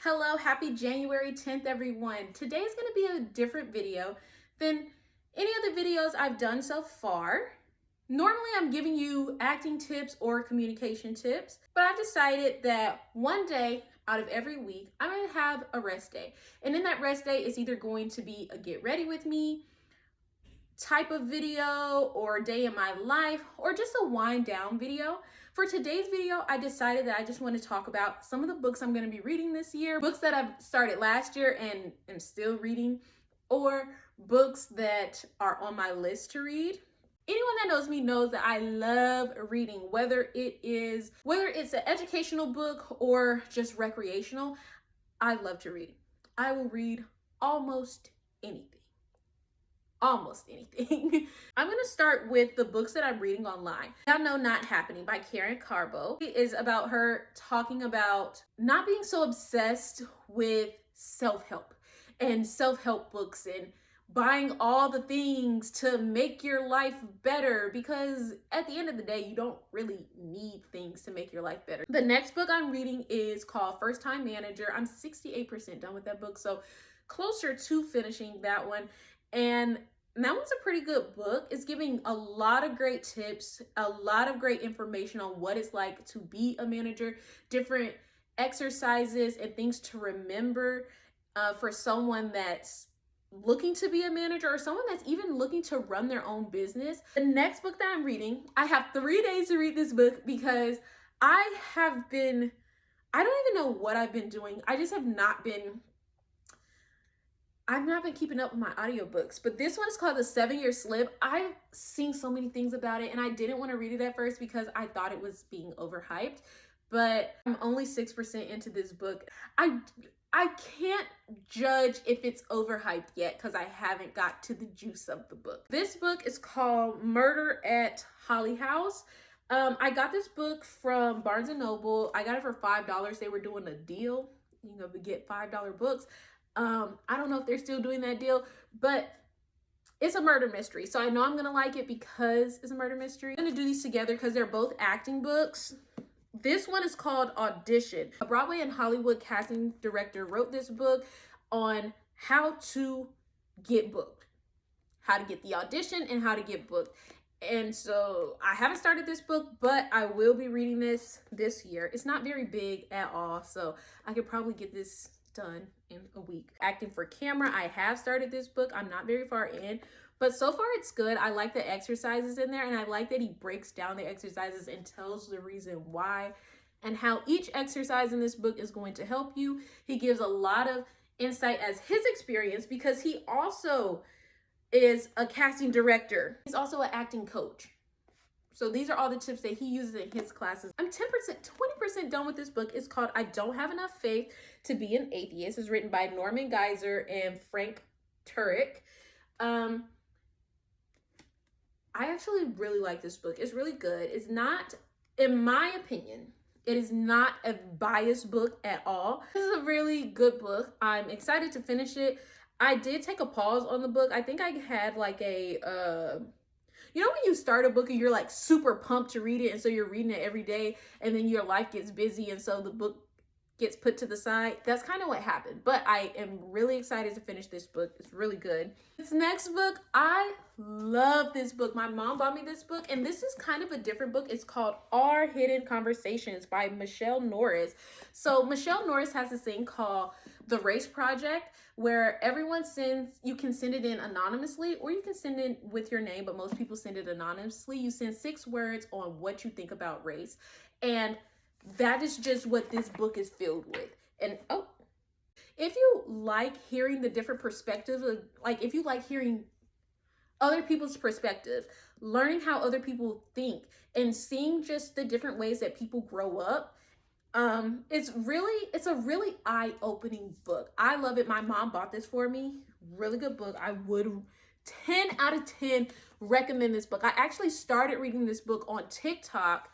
Hello, happy January 10th, everyone. Today's going to be a different video than any other videos I've done so far. Normally, I'm giving you acting tips or communication tips, but I decided that one day out of every week, I'm going to have a rest day. And in that rest day, it's either going to be a get ready with me type of video or day in my life or just a wind down video. For today's video, I decided that I just want to talk about some of the books I'm going to be reading this year, books that I've started last year and am still reading, or books that are on my list to read. Anyone that knows me knows that I love reading, whether it's an educational book or just recreational. I love to read. I will read almost anything. Almost anything. I'm going to start with the books that I'm reading online. Y'all know Not Happening by Karen Carbo. It is about her talking about not being so obsessed with self-help and self-help books and buying all the things to make your life better, because at the end of the day, you don't really need things to make your life better. The next book I'm reading is called First Time Manager. I'm 68% done with that book, so closer to finishing that one. And that one's a pretty good book. It's giving a lot of great tips, a lot of great information on what it's like to be a manager, different exercises and things to remember for someone that's looking to be a manager or someone that's even looking to run their own business. The next book that I'm reading, I have 3 days to read this book because I don't even know what I've been doing. I've not been keeping up with my audiobooks, but this one is called The 7-Year Slip. I've seen so many things about it and I didn't want to read it at first because I thought it was being overhyped, but I'm only 6% into this book. I can't judge if it's overhyped yet because I haven't got to the juice of the book. This book is called Murder at Holly House. I got this book from Barnes & Noble. I got it for $5. They were doing a deal, we get $5 books. I don't know if they're still doing that deal, but it's a murder mystery. So I know I'm going to like it because it's a murder mystery. I'm going to do these together because they're both acting books. This one is called Audition. A Broadway and Hollywood casting director wrote this book on how to get booked, how to get the audition and how to get booked. And so I haven't started this book, but I will be reading this year. It's not very big at all, so I could probably get this done in a week. Acting for Camera, I have started this book. I'm not very far in, but so far it's good. I like the exercises in there, and I like that he breaks down the exercises and tells the reason why and how each exercise in this book is going to help you. He gives a lot of insight as his experience because he also is a casting director. He's also an acting coach. So these are all the tips that he uses in his classes. I'm 20% done with this book. It's called I Don't Have Enough Faith to Be an Atheist. It's written by Norman Geisler and Frank Turek. I actually really like this book. It's really good. It's not, in my opinion, it is not a biased book at all. This is a really good book. I'm excited to finish it. I did take a pause on the book. I think I had like a, when you start a book and you're like super pumped to read it, and so you're reading it every day, and then your life gets busy, and so the book gets put to the side. That's kind of what happened, but I am really excited to finish this book. It's really good. This next book, I love this book. My mom bought me this book, and this is kind of a different book. It's called Our Hidden Conversations by Michelle Norris. So Michelle Norris has this thing called The Race Project, where you can send it in anonymously, or you can send it with your name, but most people send it anonymously. You send 6 words on what you think about race, and that is just what this book is filled with. And if you like hearing the different perspectives, if you like hearing other people's perspective, learning how other people think, and seeing just the different ways that people grow up, it's a really eye-opening book. I love it. My mom bought this for me. Really good book. I would 10 out of 10 recommend this book. I actually started reading this book on TikTok,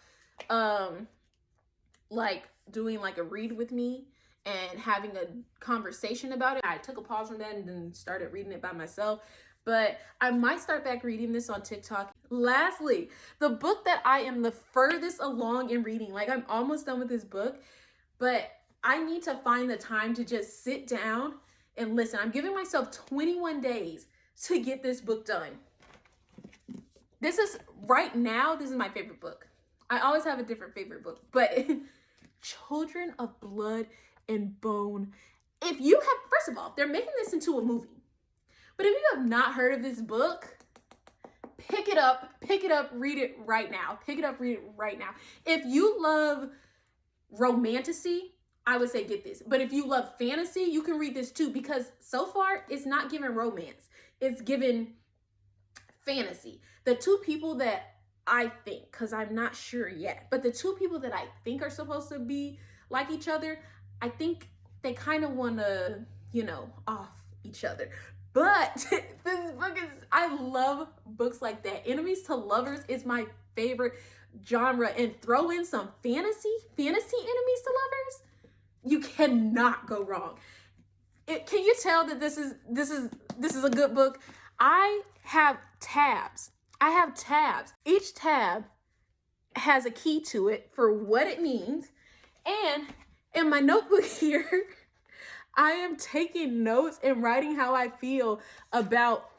doing like a read with me and having a conversation about it. I took a pause from that and then started reading it by myself. But I might start back reading this on TikTok. Lastly, the book that I am the furthest along in reading, I'm almost done with this book, but I need to find the time to just sit down and listen. I'm giving myself 21 days to get this book done. This is right now, this is my favorite book. I always have a different favorite book, but Children of Blood and Bone. If you have, first of all, they're making this into a movie. But if you have not heard of this book, pick it up, read it right now. Pick it up, read it right now. If you love romantasy, I would say get this. But if you love fantasy, you can read this too, because so far it's not giving romance. It's giving fantasy. The two people that I think, because I'm not sure yet, but the two people that I think are supposed to be like each other, I think they kind of want to, you know, off each other. But this book is, I love books like that. Enemies to lovers is my favorite genre, and throw in some fantasy enemies to lovers, you cannot go wrong. Can you tell that this is a good book? I have tabs. Each tab has a key to it for what it means. And in my notebook here, I am taking notes and writing how I feel about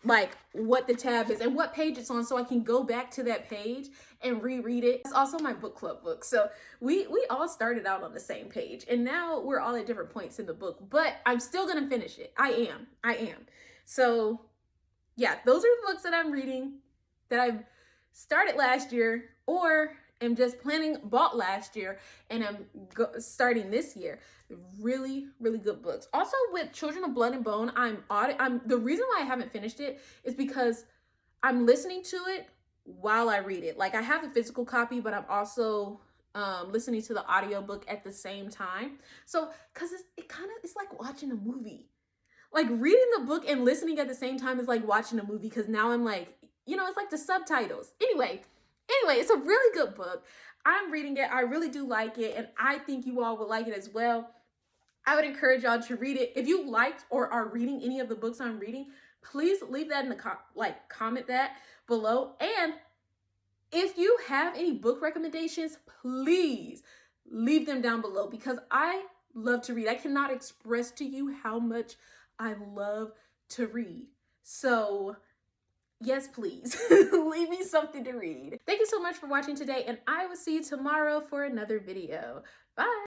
like what the tab is and what page it's on, so I can go back to that page and reread it. It's also my book club book. So we all started out on the same page, and now we're all at different points in the book, but I'm still gonna finish it. I am. So yeah, those are the books that I'm reading that I've started last year or am just bought last year and I'm starting this year. Really, really good books. Also with Children of Blood and Bone, the reason why I haven't finished it is because I'm listening to it while I read it. Like, I have the physical copy, but I'm also listening to the audiobook at the same time. So, cause it's like watching a movie. Like, reading the book and listening at the same time is like watching a movie, because now I'm like, you know, it's like the subtitles. Anyway, it's a really good book. I'm reading it. I really do like it, and I think you all will like it as well. I would encourage y'all to read it. If you liked or are reading any of the books I'm reading, please leave that in the comment that below. And if you have any book recommendations, please leave them down below, because I love to read. I cannot express to you how much I love to read. So yes, please leave me something to read. Thank you so much for watching today, and I will see you tomorrow for another video. Bye.